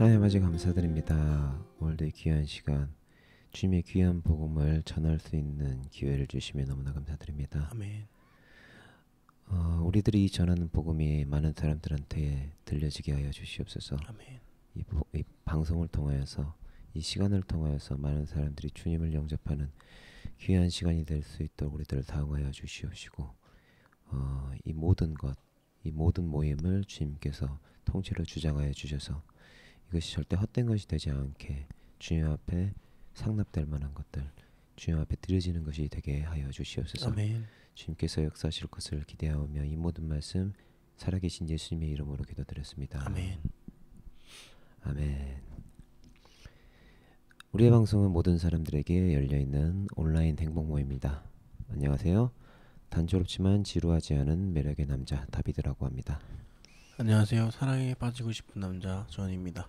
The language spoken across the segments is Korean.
하나님 아버지 감사드립니다. 오늘도 이 귀한 시간 주님의 귀한 복음을 전할 수 있는 기회를 주시며 너무나 감사드립니다. 아멘. 우리들이 전하는 복음이 많은 사람들한테 들려지게 하여 주시옵소서. 아멘. 이 방송을 통하여서 이 시간을 통하여서 많은 사람들이 주님을 영접하는 귀한 시간이 될 수 있도록 우리들을 사용하여 주시옵시고 이 모든 모임을 주님께서 통째로 주장하여 주셔서 이것이 절대 헛된 것이 되지 않게 주님 앞에 상납될 만한 것들, 주님 앞에 드려지는 것이 되게 하여 주시옵소서. 아멘. 주님께서 역사하실 것을 기대하오며 이 모든 말씀 살아계신 예수님의 이름으로 기도드렸습니다. 아멘. 아멘. 우리의 방송은 모든 사람들에게 열려있는 온라인 행복 모임입니다. 안녕하세요. 단조롭지만 지루하지 않은 매력의 남자 다비드라고 합니다. 안녕하세요. 사랑에 빠지고 싶은 남자 조한입니다.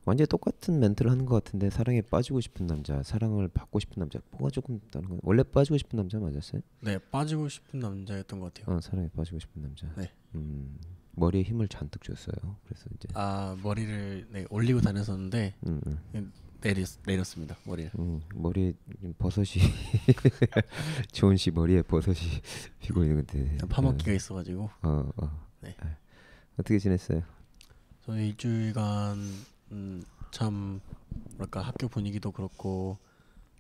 완전 똑같은 멘트를 하는 것 같은데 사랑에 빠지고 싶은 남자, 사랑을 받고 싶은 남자 뭐가 조금 다른 거예요? 원래 빠지고 싶은 남자 맞았어요? 네, 빠지고 싶은 남자였던 것 같아요. 사랑에 빠지고 싶은 남자. 네. 머리에 힘을 잔뜩 줬어요. 그래서 이제 머리를 올리고 다녔었는데 내렸습니다. 머리를. 머리에 버섯이 조은 씨 머리에 버섯이 피고 있는데 파먹기가 있어가지고. 네. 네. 어떻게 지냈어요? 저는 일주일간 참 뭐랄까 학교 분위기도 그렇고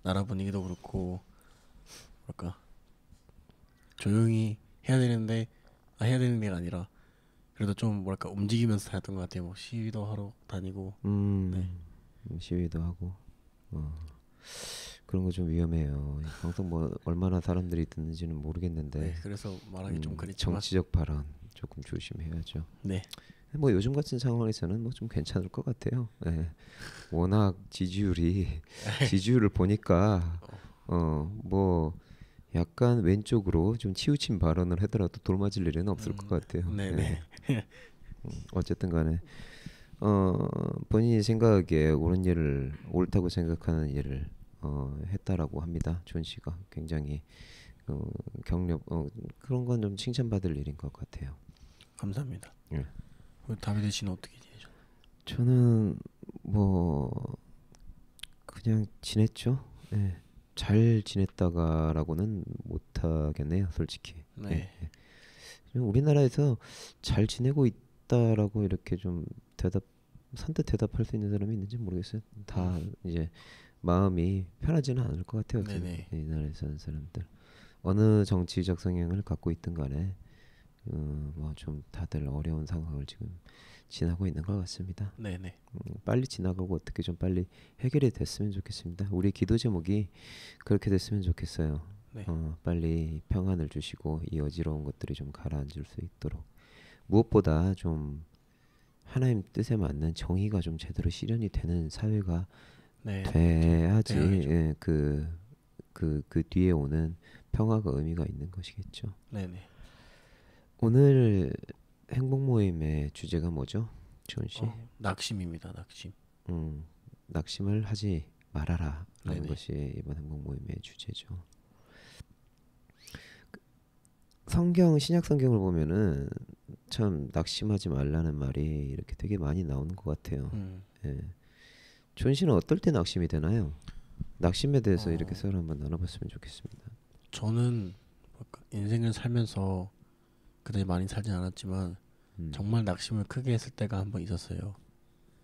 나라 분위기도 그렇고 뭐랄까 조용히 해야 되는 게 아니라 그래도 좀 뭐랄까 움직이면서 살았던 것 같아요. 뭐 시위도 하러 다니고. 네. 시위도 하고 그런 거 좀 위험해요. 방송 뭐 얼마나 사람들이 듣는지는 모르겠는데. 네, 그래서 말하기 좀 그렇지만 정치적 발언 조금 조심해야죠. 네. 뭐 요즘 같은 상황에서는 뭐 좀 괜찮을 것 같아요. 네. 워낙 지지율을 보니까 뭐 약간 왼쪽으로 좀 치우친 발언을 하더라도 돌맞을 일은 없을 것 같아요. 네네. 네. 어쨌든 간에 본인이 생각하기에 옳은 일을 옳다고 생각하는 일을 했다라고 합니다. 존 씨가 굉장히 경력 그런 건 좀 칭찬받을 일인 것 같아요. 감사합니다. 네. 다비드 씨는 어떻게 지내셨나요? 저는 뭐 그냥 지냈죠. 네. 잘 지냈다가라고는 못하겠네요, 솔직히. 네. 네. 우리나라에서 잘 지내고 있다라고 이렇게 좀 선뜻 대답할 수 있는 사람이 있는지 모르겠어요. 다 이제 마음이 편하지는 않을 것 같아요. 이 나라에 사는 사람들 어느 정치적 성향을 갖고 있든 간에 뭐 좀 다들 어려운 상황을 지금 지나고 있는 것 같습니다. 네네. 빨리 지나가고 어떻게 좀 빨리 해결이 됐으면 좋겠습니다. 우리 기도 제목이 그렇게 됐으면 좋겠어요. 네. 빨리 평안을 주시고 이 어지러운 것들이 좀 가라앉을 수 있도록 무엇보다 좀 하나님 뜻에 맞는 정의가 좀 제대로 실현이 되는 사회가 돼야지 예, 그 뒤에 오는 평화가 의미가 있는 것이겠죠. 네네. 오늘 행복 모임의 주제가 뭐죠, 조은 씨? 낙심입니다. 낙심. 낙심을 하지 말아라라는 네네. 것이 이번 행복 모임의 주제죠. 신약 성경을 보면은 참 낙심하지 말라는 말이 이렇게 되게 많이 나오는 것 같아요. 예. 존 씨는 어떨 때 낙심이 되나요? 낙심에 대해서 이렇게 서로 한번 나눠봤으면 좋겠습니다. 저는 인생을 살면서 그다지 많이 살진 않았지만 정말 낙심을 크게 했을 때가 한 번 있었어요.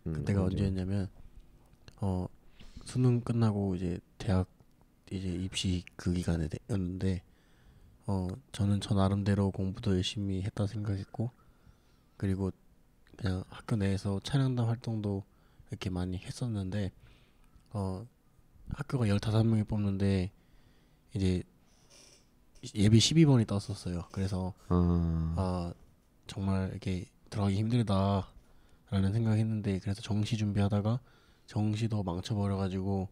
그때가 언제였냐면 수능 끝나고 이제 대학 이제 입시 그 기간이었는데 저는 저 나름대로 공부도 열심히 했다 생각했고 그리고 그냥 학교 내에서 찬양단 활동도 이렇게 많이 했었는데 학교가 15명이 뽑는데 이제 예비 12번이 떴었어요. 그래서 정말 이렇게 들어가기 힘들다라는 생각했는데 그래서 정시 준비하다가 정시도 망쳐버려가지고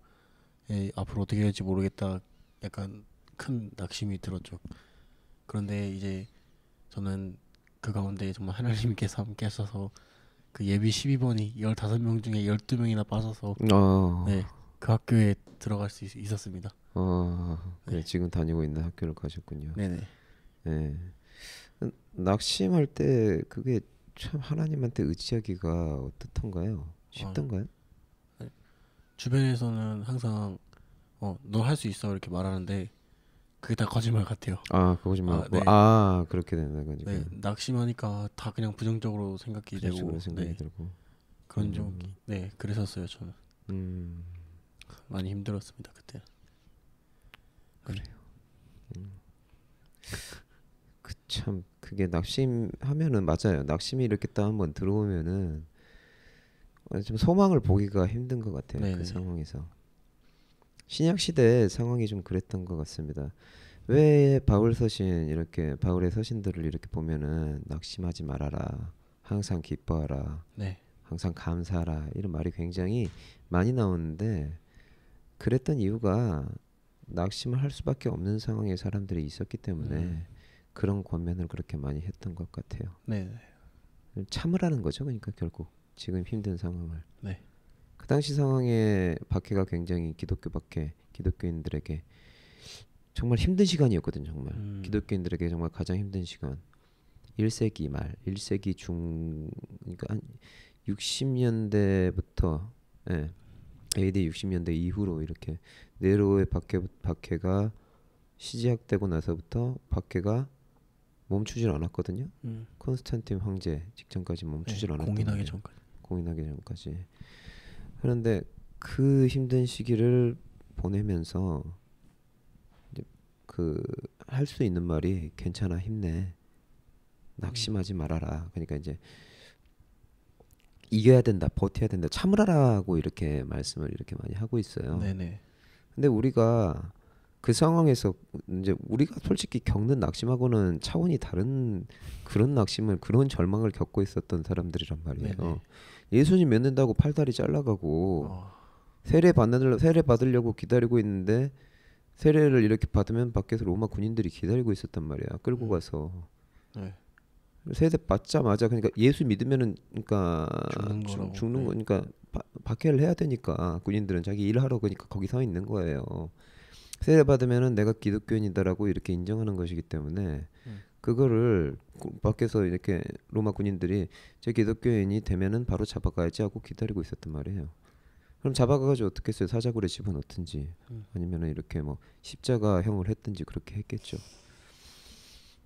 앞으로 어떻게 될지 모르겠다 약간 큰 낙심이 들었죠. 그런데 이제 저는 그 가운데 정말 하나님께서 함께 하셔서 그 예비 12번이 15명 중에 12명이나 빠져서 네, 그 학교에 들어갈 수 있었습니다. 네. 지금 다니고 있는 학교를 가셨군요. 네네. 네. 낙심할 때 그게 참 하나님한테 의지하기가 어떻던가요? 쉽던가요? 주변에서는 항상 너 할 수 있어 이렇게 말하는데 그게 다 거짓말 같아요. 아, 그거 좀 아, 말고 네. 그렇게 되는 거니까. 네, 낙심하니까 다 그냥 부정적으로 생각이 되고 그런 생각이 네, 들고. 그런 좀 네, 그랬었어요 저는. 음, 많이 힘들었습니다 그때. 그래요. 참 그게 낙심하면은 맞아요. 낙심이 이렇게 딱 한번 들어오면은 좀 소망을 보기가 힘든 것 같아요. 그 네네. 상황에서. 신약 시대 상황이 좀 그랬던 것 같습니다. 왜 바울 서신 이렇게 바울의 서신들을 이렇게 보면은 낙심하지 말아라, 항상 기뻐하라, 네. 항상 감사하라 이런 말이 굉장히 많이 나오는데 그랬던 이유가 낙심을 할 수밖에 없는 상황에 사람들이 있었기 때문에 그런 권면을 그렇게 많이 했던 것 같아요. 네. 참으라는 거죠. 그러니까 결국 지금 힘든 상황을. 네. 그 당시 상황에 박해가 굉장히 기독교인들에게 정말 힘든 시간이었거든요. 정말 기독교인들에게 정말 가장 힘든 시간. 1세기 말, 1세기 중, 그러니까 한 60년대부터 AD 60년대 이후로 이렇게 네로의 박해가 시작되고 나서부터 박해가 멈추질 않았거든요. 콘스탄틴 황제 직전까지 멈추질 않았단 공인하기 말이에요. 전까지. 공인하기 전까지. 그런데 그 힘든 시기를 보내면서 그 할 수 있는 말이 괜찮아, 힘내, 낙심하지 말아라. 그러니까 이제 이겨야 된다, 버텨야 된다, 참으라라고 이렇게 말씀을 이렇게 많이 하고 있어요. 네네. 근데 우리가 그 상황에서 이제 우리가 솔직히 겪는 낙심하고는 차원이 다른 그런 낙심을 그런 절망을 겪고 있었던 사람들이란 말이에요. 네네. 예수님 믿는다고 팔다리 잘라가고 세례 받으려고 기다리고 있는데 세례를 이렇게 받으면 밖에서 로마 군인들이 기다리고 있었단 말이야. 끌고 가서. 네. 세례 받자마자 그러니까 예수 믿으면은 그러니까 죽는 거니까 박해를 해야 되니까 군인들은 자기 일하러 그러니까 거기 서 있는 거예요. 세례 받으면은 내가 기독교인이다라고 이렇게 인정하는 것이기 때문에 그거를 밖에서 이렇게 로마 군인들이 제 기독교인이 되면은 바로 잡아가야지 하고 기다리고 있었단 말이에요. 그럼 잡아가가지고 어떻게 했어요? 사자굴에 집어넣든지 아니면은 이렇게 뭐 십자가형을 했든지 그렇게 했겠죠.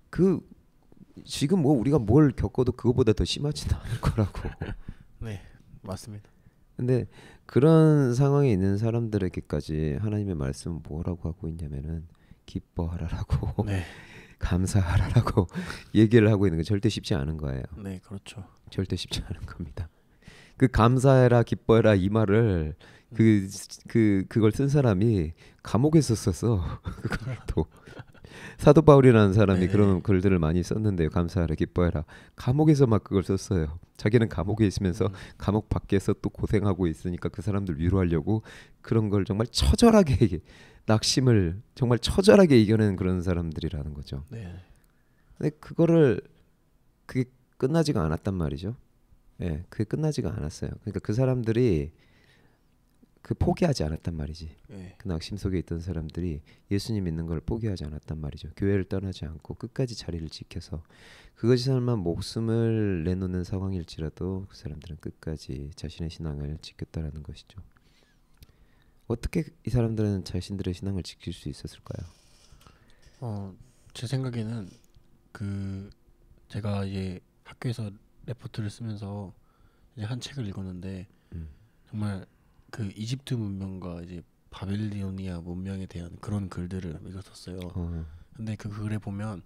그 지금 뭐 우리가 뭘 겪어도 그거보다 더 심하지는 않을 거라고. 네, 맞습니다. 근데 그런 상황에 있는 사람들에게까지 하나님의 말씀은 뭐라고 하고 있냐면은 기뻐하라라고 네. 감사하라라고 얘기를 하고 있는 게 절대 쉽지 않은 거예요. 네, 그렇죠. 절대 쉽지 않은 겁니다. 그 감사해라 기뻐해라 이 말을 그걸 쓴 사람이 감옥에서 썼어. 그걸 또 사도 바울이라는 사람이 네네. 그런 글들을 많이 썼는데요. 감사하라 기뻐해라. 감옥에서 막 그걸 썼어요. 자기는 감옥에 있으면서 감옥 밖에서 또 고생하고 있으니까 그 사람들 위로하려고 그런 걸 정말 처절하게 낙심을 정말 처절하게 이겨낸 그런 사람들이라는 거죠. 네. 근데 그게 끝나지가 않았단 말이죠. 예, 그게 끝나지가 않았어요. 그러니까 그 사람들이 그 포기하지 않았단 말이지. 네. 그 낙심 속에 있던 사람들이 예수님 믿는 걸 포기하지 않았단 말이죠. 교회를 떠나지 않고 끝까지 자리를 지켜서 그것이 설마 목숨을 내놓는 상황일지라도 그 사람들은 끝까지 자신의 신앙을 지켰다라는 것이죠. 어떻게 이 사람들은 자신들의 신앙을 지킬 수 있었을까요? 제 생각에는 제가 이제 학교에서 레포트를 쓰면서 이제 한 책을 읽었는데 정말 그 이집트 문명과 이제 바빌로니아 문명에 대한 그런 글들을 읽었었어요. 근데 그 글에 보면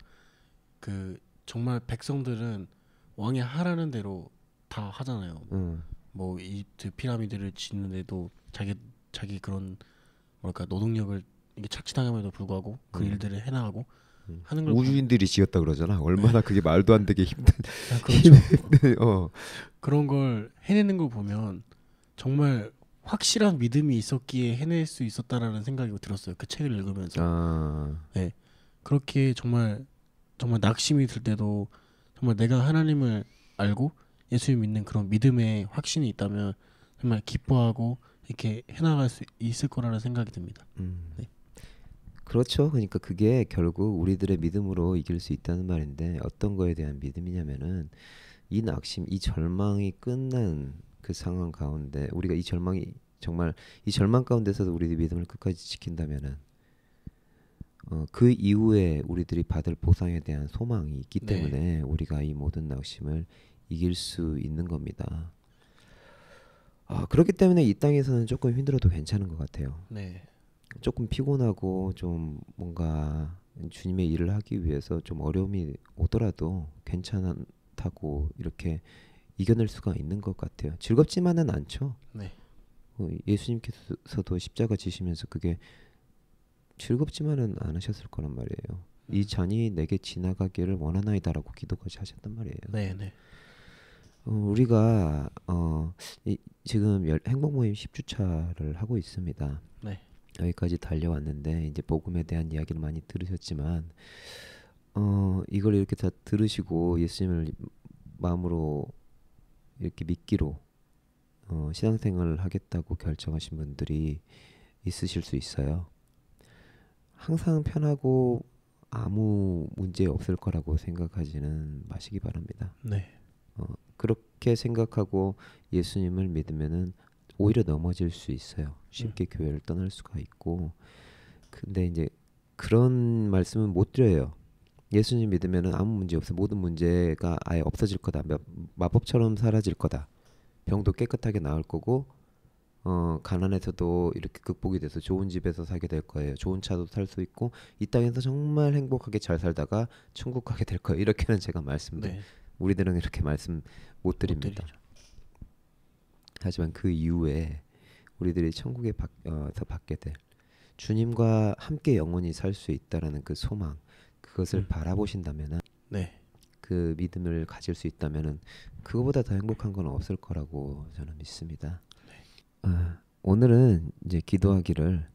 정말 백성들은 왕이 하라는 대로 다 하잖아요. 뭐 이집트 피라미드를 짓는데도 자기 그런 뭐랄까 노동력을 이게 착취당함에도 불구하고 그 일들을 해나가고 하는 걸 우주인들이 지었다 그러잖아. 얼마나 그게 말도 안 되게 힘든. 그렇죠. 그런 걸 해내는 걸 보면 정말 확실한 믿음이 있었기에 해낼 수 있었다라는 생각이 들었어요. 그 책을 읽으면서. 네, 그렇게 정말 낙심이 들 때도 정말 내가 하나님을 알고 예수를 믿는 그런 믿음의 확신이 있다면 정말 기뻐하고 이렇게 해나갈 수 있을 거라는 생각이 듭니다. 네. 그렇죠. 그러니까 그게 결국 우리들의 믿음으로 이길 수 있다는 말인데 어떤 거에 대한 믿음이냐면은 이 낙심, 이 절망이 끝난 그 상황 가운데 우리가 이 절망이 정말 이 절망 가운데서도 우리의 믿음을 끝까지 지킨다면은 그 이후에 우리들이 받을 보상에 대한 소망이 있기 네. 때문에 우리가 이 모든 낙심을 이길 수 있는 겁니다. 그렇기 때문에 이 땅에서는 조금 힘들어도 괜찮은 것 같아요. 네. 조금 피곤하고 좀 뭔가 주님의 일을 하기 위해서 좀 어려움이 오더라도 괜찮다고 이렇게 이겨낼 수가 있는 것 같아요. 즐겁지만은 않죠. 네. 예수님께서도 십자가 지시면서 그게 즐겁지만은 않으셨을 거란 말이에요. 이 잔이 내게 지나가기를 원하나이다라고 기도까지 하셨단 말이에요. 네. 네. 우리가 지금 행복 모임 10주차를 하고 있습니다. 네. 여기까지 달려왔는데 이제 복음에 대한 이야기를 많이 들으셨지만 이걸 이렇게 다 들으시고 예수님을 마음으로 이렇게 믿기로 신앙생활을 하겠다고 결정하신 분들이 있으실 수 있어요. 항상 편하고 아무 문제 없을 거라고 생각하지는 마시기 바랍니다. 네. 그렇게 생각하고 예수님을 믿으면은 오히려 넘어질 수 있어요. 쉽게 교회를 떠날 수가 있고. 근데 이제 그런 말씀은 못 드려요. 예수님 믿으면은 아무 문제 없어. 모든 문제가 아예 없어질 거다. 마법처럼 사라질 거다. 병도 깨끗하게 나을 거고 가난해서도 이렇게 극복이 돼서 좋은 집에서 살게 될 거예요. 좋은 차도 탈 수 있고 이 땅에서 정말 행복하게 잘 살다가 천국 가게 될 거예요. 이렇게는 제가 네. 우리들은 이렇게 말씀 못 드립니다. 하지만 그 이후에 우리들이 천국에 서 받게 될 주님과 함께 영원히 살 수 있다라는 그 소망, 그것을 바라보신다면은 네. 그 믿음을 가질 수 있다면은 그거보다 더 행복한 건 없을 거라고 저는 믿습니다. 오늘은 이제 기도하기를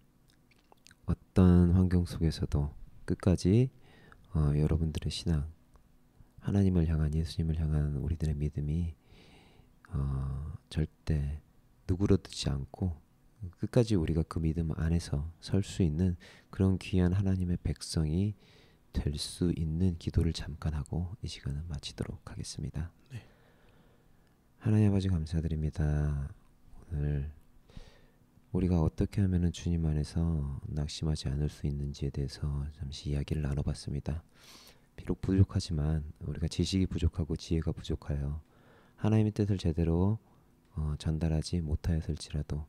어떤 환경 속에서도 끝까지 여러분들의 신앙, 하나님을 향한 예수님을 향한 우리들의 믿음이 절대 누그러뜨지 않고 끝까지 우리가 그 믿음 안에서 설 수 있는 그런 귀한 하나님의 백성이 될 수 있는 기도를 잠깐 하고 이 시간을 마치도록 하겠습니다. 네. 하나님 아버지 감사드립니다. 오늘 우리가 어떻게 하면 주님 안에서 낙심하지 않을 수 있는지에 대해서 잠시 이야기를 나눠봤습니다. 비록 부족하지만 우리가 지식이 부족하고 지혜가 부족하여 하나님의 뜻을 제대로 전달하지 못하였을지라도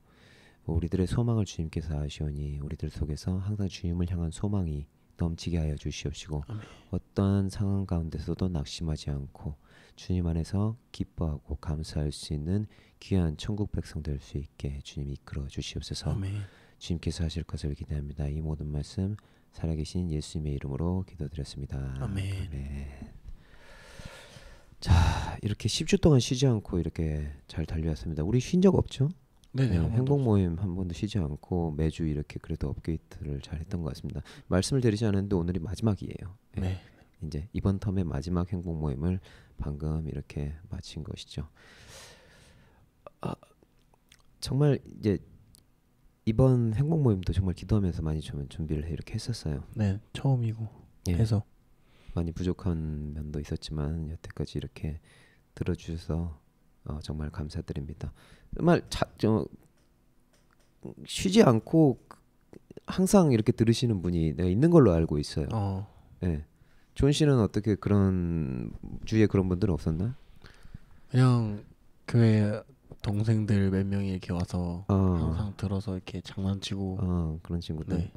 우리들의 소망을 주님께서 아시오니 우리들 속에서 항상 주님을 향한 소망이 넘치게 하여 주시옵시고 아멘. 어떠한 상황 가운데서도 낙심하지 않고 주님 안에서 기뻐하고 감사할 수 있는 귀한 천국 백성 될 수 있게 주님 이끌어 주시옵소서. 아멘. 주님께서 하실 것을 기대합니다. 이 모든 말씀 살아계신 예수님의 이름으로 기도드렸습니다. 아멘. 아멘. 자, 이렇게 10주 동안 쉬지 않고 이렇게 잘 달려왔습니다. 우리 쉰 적 없죠? 네네. 행복 모임 한 번도 쉬지 않고 매주 이렇게 그래도 업데이트를 잘 했던 것 같습니다. 말씀을 드리지 않았는데 오늘이 마지막이에요. 네. 이제 이번 텀의 마지막 행복 모임을 방금 이렇게 마친 것이죠. 정말 이제 이번 행복 모임도 정말 기도하면서 많이 준비를 이렇게 했었어요. 네. 처음이고 예. 해서 많이 부족한 면도 있었지만 여태까지 이렇게 들어주셔서 정말 감사드립니다. 정말 쉬지 않고 항상 이렇게 들으시는 분이 내가 있는 걸로 알고 있어요. 예. 존 씨는 어떻게 그런 주위에 그런 분들은 없었나? 그냥 교회 동생들 몇 명이 이렇게 와서 항상 들어서 이렇게 장난치고 그런 친구들 네.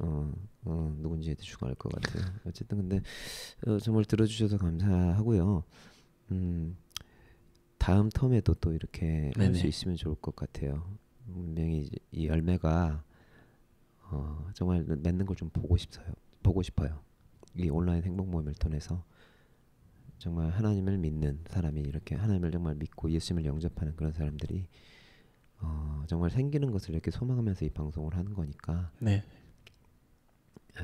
누군지 대충 알 것 같아요. 어쨌든 근데 정말 들어주셔서 감사하고요. 다음 텀에도 또 이렇게 할 수 있으면 좋을 것 같아요. 분명히 이 열매가 정말 맺는 걸 좀 보고 싶어요. 이 온라인 행복 모임을 통해서 정말 하나님을 믿는 사람이 이렇게 하나님을 정말 믿고 예수님을 영접하는 그런 사람들이 정말 생기는 것을 이렇게 소망하면서 이 방송을 하는 거니까 네.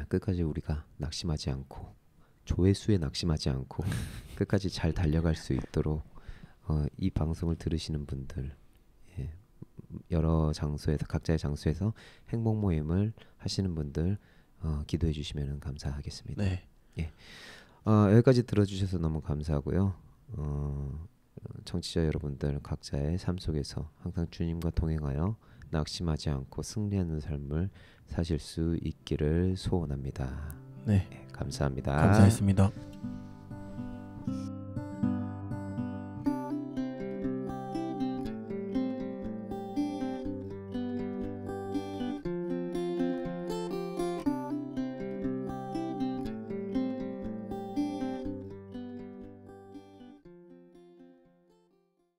끝까지 우리가 낙심하지 않고 조회수에 낙심하지 않고 끝까지 잘 달려갈 수 있도록 이 방송을 들으시는 분들 여러 장소에서 각자의 장소에서 행복 모임을 하시는 분들 기도해 주시면 감사하겠습니다. 네. 여기까지 들어주셔서 너무 감사하고요. 청취자 여러분들 각자의 삶 속에서 항상 주님과 동행하여 낙심하지 않고 승리하는 삶을 사실 수 있기를 소원합니다. 네, 네, 감사합니다. 감사했습니다.